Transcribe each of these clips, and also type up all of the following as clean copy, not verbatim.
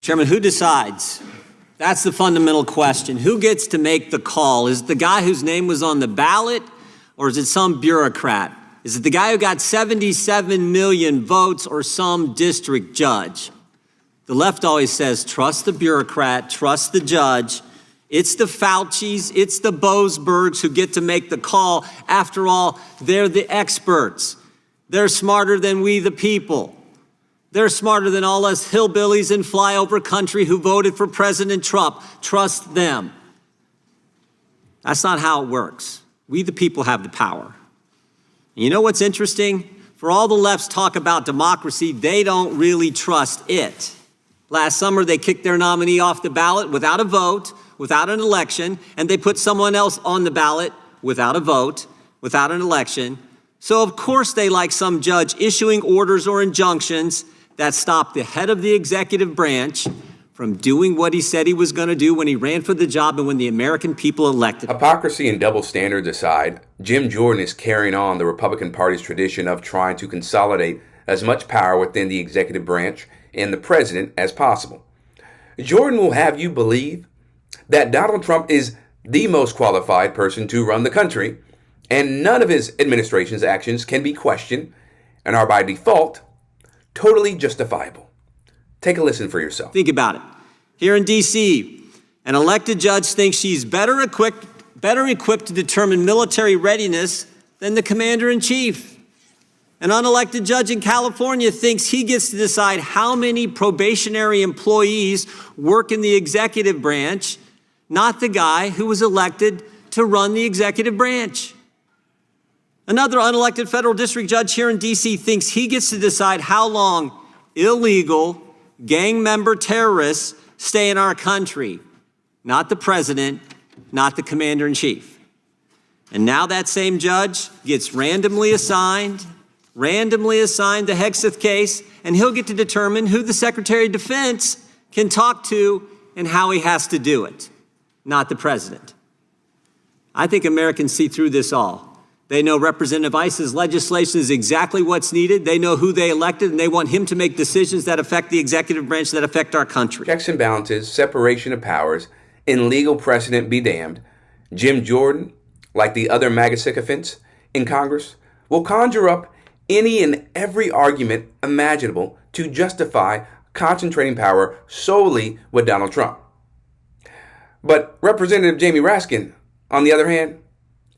Chairman, who decides? That's the fundamental question. Who gets to make the call? Is it the guy whose name was on the ballot, or is it some bureaucrat? Is it the guy who got 77 million votes, or some district judge? The left always says, trust the bureaucrat, trust the judge. It's the Faucis, it's the Boasbergs who get to make the call. After all, they're the experts. They're smarter than we, the people. They're smarter than all us hillbillies in flyover country who voted for President Trump. Trust them. That's not how it works. We, the people, have the power. And you know what's interesting? For all the left's talk about democracy, they don't really trust it. Last summer, they kicked their nominee off the ballot without a vote, without an election, and they put someone else on the ballot without a vote, without an election. So of course they like some judge issuing orders or injunctions that stop the head of the executive branch from doing what he said he was going to do when he ran for the job and when the American people elected him. Hypocrisy and double standards aside, Jim Jordan is carrying on the Republican Party's tradition of trying to consolidate as much power within the executive branch and the president as possible. Jordan will have you believe that Donald Trump is the most qualified person to run the country, and none of his administration's actions can be questioned and are by default totally justifiable. Take a listen for yourself. Think about it. Here in D.C., an elected judge thinks she's better equipped to determine military readiness than the commander-in-chief. An unelected judge in California thinks he gets to decide how many probationary employees work in the executive branch, not the guy who was elected to run the executive branch. Another unelected federal district judge here in D.C. thinks he gets to decide how long illegal gang member terrorists stay in our country, not the president, not the commander-in-chief. And now that same judge gets randomly assigned the Hegseth case, and he'll get to determine who the Secretary of Defense can talk to and how he has to do it, not the president. I think Americans see through this all. They know Representative Ice's legislation is exactly what's needed. They know who they elected, and they want him to make decisions that affect the executive branch, that affect our country. Checks and balances, separation of powers, and legal precedent be damned. Jim Jordan, like the other MAGA sycophants in Congress, will conjure up any and every argument imaginable to justify concentrating power solely with Donald Trump. But Representative Jamie Raskin, on the other hand,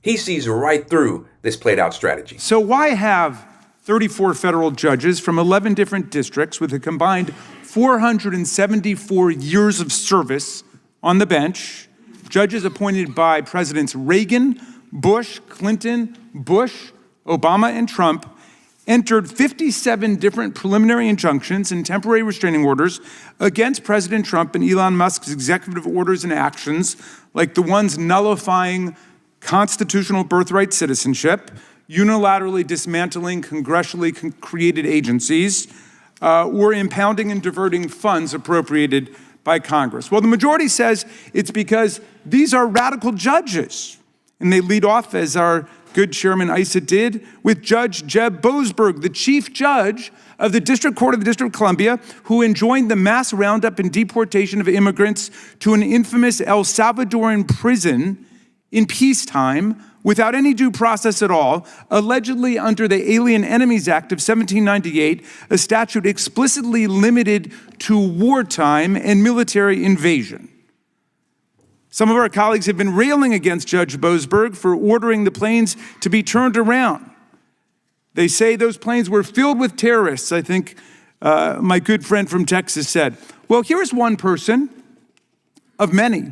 he sees right through this played out strategy. So why have 34 federal judges from 11 different districts with a combined 474 years of service on the bench, judges appointed by Presidents Reagan, Bush, Clinton, Obama, and Trump, entered 57 different preliminary injunctions and temporary restraining orders against President Trump and Elon Musk's executive orders and actions, like the ones nullifying constitutional birthright citizenship, unilaterally dismantling congressionally created agencies, or impounding and diverting funds appropriated by Congress. Well, the majority says it's because these are radical judges. And they lead off, as our good Chairman Issa did, with Judge Jeb Boasberg, the chief judge of the District Court of the District of Columbia, who enjoined the mass roundup and deportation of immigrants to an infamous El Salvadoran prison in peacetime without any due process at all, allegedly under the Alien Enemies Act of 1798, a statute explicitly limited to wartime and military invasion. Some of our colleagues have been railing against Judge Boasberg for ordering the planes to be turned around. They say those planes were filled with terrorists, I think my good friend from Texas said. Well, here's one person of many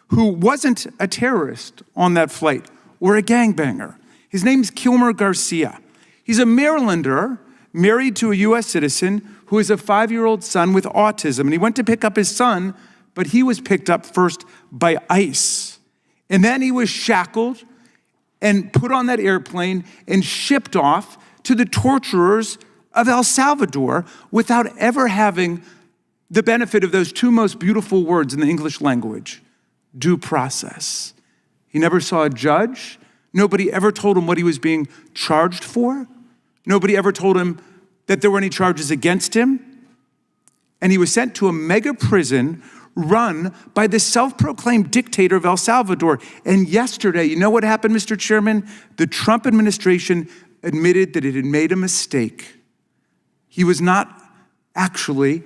who wasn't a terrorist on that flight or a gangbanger. His name's Kilmer Garcia. He's a Marylander married to a U.S. citizen who has a 5-year-old son with autism. And he went to pick up his son, but he was picked up first by ICE. And then he was shackled and put on that airplane and shipped off to the torturers of El Salvador without ever having the benefit of those two most beautiful words in the English language: due process. He never saw a judge. Nobody ever told him what he was being charged for. Nobody ever told him that there were any charges against him. and he was sent to a mega prison run by the self-proclaimed dictator of El Salvador. And yesterday, you know what happened, Mr. Chairman? The Trump administration admitted that it had made a mistake. He was not actually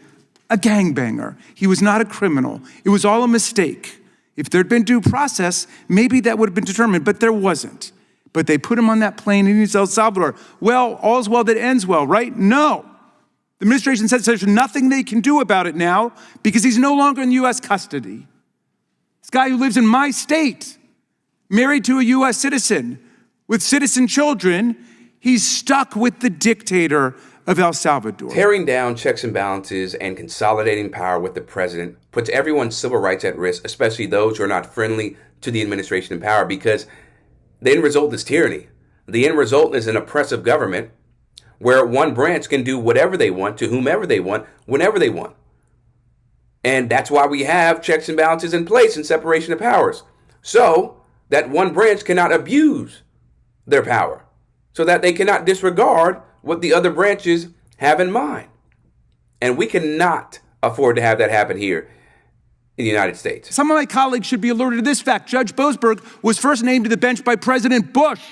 a gangbanger. He was not a criminal. It was all a mistake. If there'd been due process, maybe that would have been determined, but there wasn't. But they put him on that plane and he's El Salvador. Well, all's well that ends well, right? No. The administration says there's nothing they can do about it now because he's no longer in U.S. custody. This guy who lives in my state, married to a U.S. citizen, with citizen children, he's stuck with the dictator of El Salvador. Tearing down checks and balances and consolidating power with the president puts everyone's civil rights at risk, especially those who are not friendly to the administration in power, because the end result is tyranny. The end result is an oppressive government where one branch can do whatever they want to whomever they want, whenever they want. And that's why we have checks and balances in place and separation of powers, so that one branch cannot abuse their power, so that they cannot disregard what the other branches have in mind. And we cannot afford to have that happen here in the United States. Some of my colleagues should be alerted to this fact. Judge Boasberg was first named to the bench by President Bush.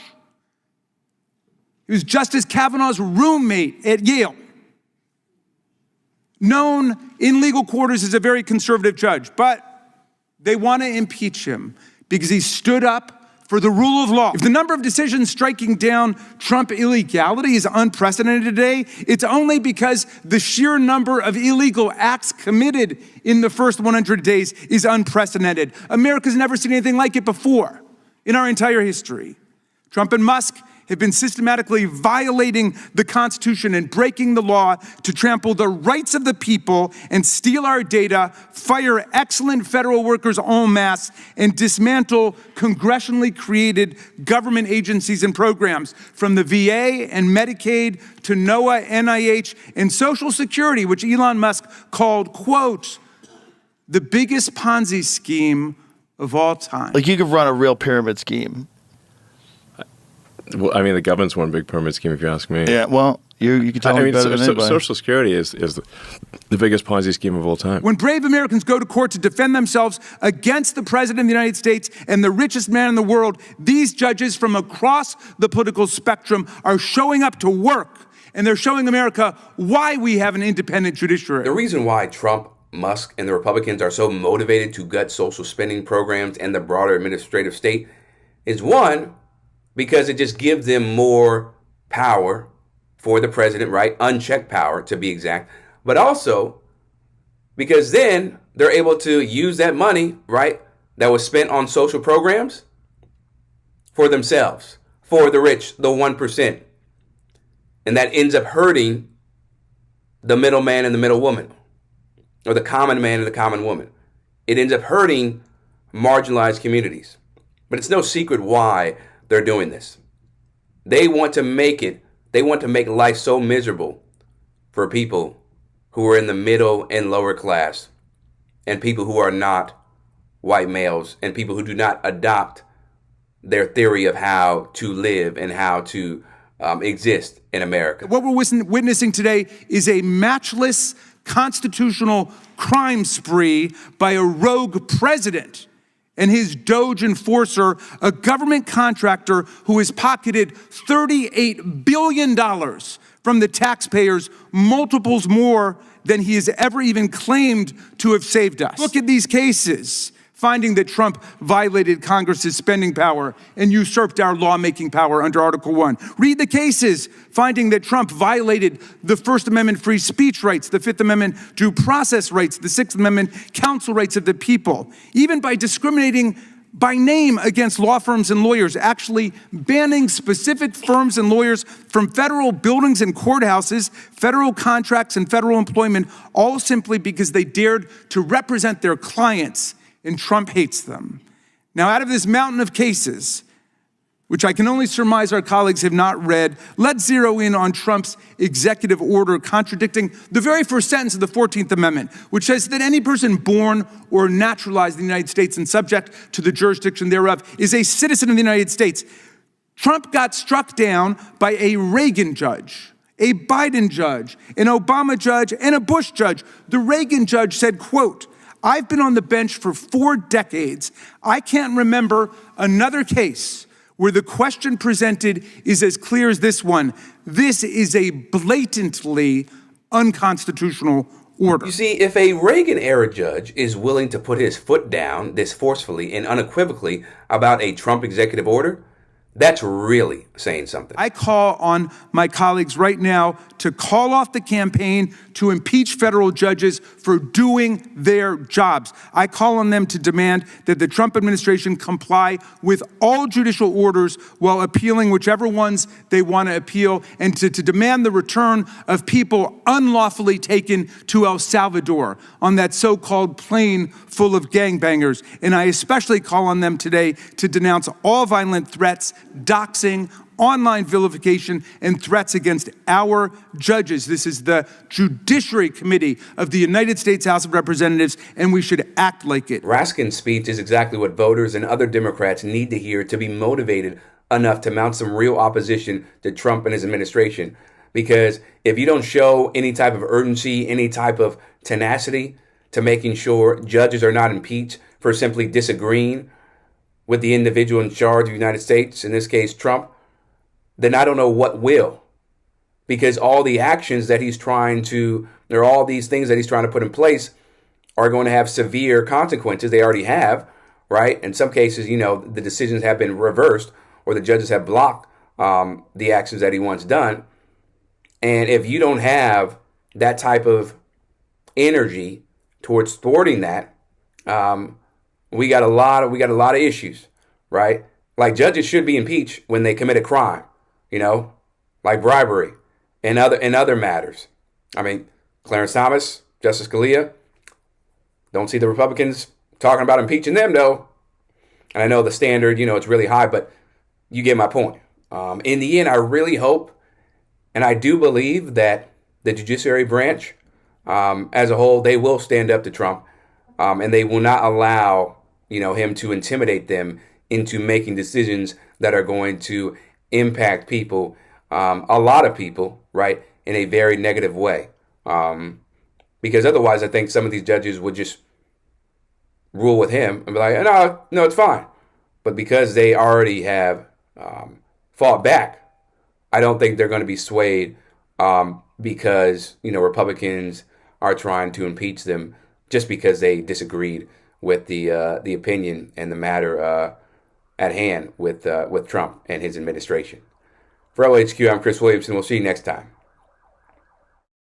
He was Justice Kavanaugh's roommate at Yale. Known in legal quarters as a very conservative judge, but they want to impeach him because he stood up for the rule of law. If the number of decisions striking down Trump illegality is unprecedented today, it's only because the sheer number of illegal acts committed in the first 100 days is unprecedented. America's never seen anything like it before in our entire history. Trump and Musk have been systematically violating the Constitution and breaking the law to trample the rights of the people and steal our data, fire excellent federal workers en masse, and dismantle congressionally created government agencies and programs, from the VA and Medicaid to NOAA, NIH, and Social Security, which Elon Musk called, quote, the biggest Ponzi scheme of all time. Like, you could run a real pyramid scheme. Well, I mean, the government's one big pyramid scheme, if you ask me. Yeah, well, you can tell me better than anybody. Social Security is the biggest Ponzi scheme of all time. When brave Americans go to court to defend themselves against the president of the United States and the richest man in the world, these judges from across the political spectrum are showing up to work, and they're showing America why we have an independent judiciary. The reason why Trump, Musk, and the Republicans are so motivated to gut social spending programs and the broader administrative state is, one, because it just gives them more power for the president, right? Unchecked power, to be exact. But also because then they're able to use that money, right, that was spent on social programs for themselves, for the rich, the 1%. And that ends up hurting the middleman and the middle woman, or the common man and the common woman. It ends up hurting marginalized communities. But it's no secret why they're doing this. They want to make life so miserable for people who are in the middle and lower class, and people who are not white males, and people who do not adopt their theory of how to live and how to exist in America. What we're witnessing today is a matchless constitutional crime spree by a rogue president and his Doge enforcer, a government contractor who has pocketed $38 billion from the taxpayers, multiples more than he has ever even claimed to have saved us. Look at these cases, finding that Trump violated Congress's spending power and usurped our lawmaking power under Article 1. Read the cases, finding that Trump violated the First Amendment free speech rights, the Fifth Amendment due process rights, the Sixth Amendment counsel rights of the people, even by discriminating by name against law firms and lawyers, actually banning specific firms and lawyers from federal buildings and courthouses, federal contracts and federal employment, all simply because they dared to represent their clients, and Trump hates them. Now, out of this mountain of cases, which I can only surmise our colleagues have not read, let's zero in on Trump's executive order contradicting the very first sentence of the 14th Amendment, which says that any person born or naturalized in the United States and subject to the jurisdiction thereof is a citizen of the United States. Trump got struck down by a Reagan judge a Biden judge, an Obama judge, and a Bush judge. The Reagan judge said, quote, "I've been on the bench for 4 decades. I can't remember another case where the question presented is as clear as this one. This is a blatantly unconstitutional order." You see, if a Reagan-era judge is willing to put his foot down this forcefully and unequivocally about a Trump executive order, that's really saying something. I call on my colleagues right now to call off the campaign to impeach federal judges for doing their jobs. I call on them to demand that the Trump administration comply with all judicial orders while appealing whichever ones they want to appeal, and to demand the return of people unlawfully taken to El Salvador on that so-called plane full of gangbangers. And I especially call on them today to denounce all violent threats, doxing, online vilification, and threats against our judges. This is the Judiciary Committee of the United States House of Representatives, and we should act like it. Raskin's speech is exactly what voters and other Democrats need to hear to be motivated enough to mount some real opposition to Trump and his administration. Because if you don't show any type of urgency, any type of tenacity to making sure judges are not impeached for simply disagreeing with the individual in charge of the United States, in this case, Trump, then I don't know what will. Because all the actions that he's trying to, or all these things that he's trying to put in place are going to have severe consequences. They already have, right? In some cases, the decisions have been reversed or the judges have blocked the actions that he wants done. And if you don't have that type of energy towards thwarting that, we got a lot of issues, right? Like, judges should be impeached when they commit a crime, like bribery and other matters. I mean, Clarence Thomas, Justice Scalia, don't see the Republicans talking about impeaching them, though. And I know the standard, it's really high, but you get my point. In the end, I really hope, and I do believe that the judiciary branch, as a whole, they will stand up to Trump, and they will not allow, him to intimidate them into making decisions that are going to impact people, a lot of people, right, in a very negative way. Because otherwise, I think some of these judges would just rule with him and be like, no, it's fine. But because they already have fought back, I don't think they're going to be swayed because, Republicans are trying to impeach them just because they disagreed with the opinion and the matter at hand with Trump and his administration. For LHQ, I'm Chris Williamson. We'll see you next time.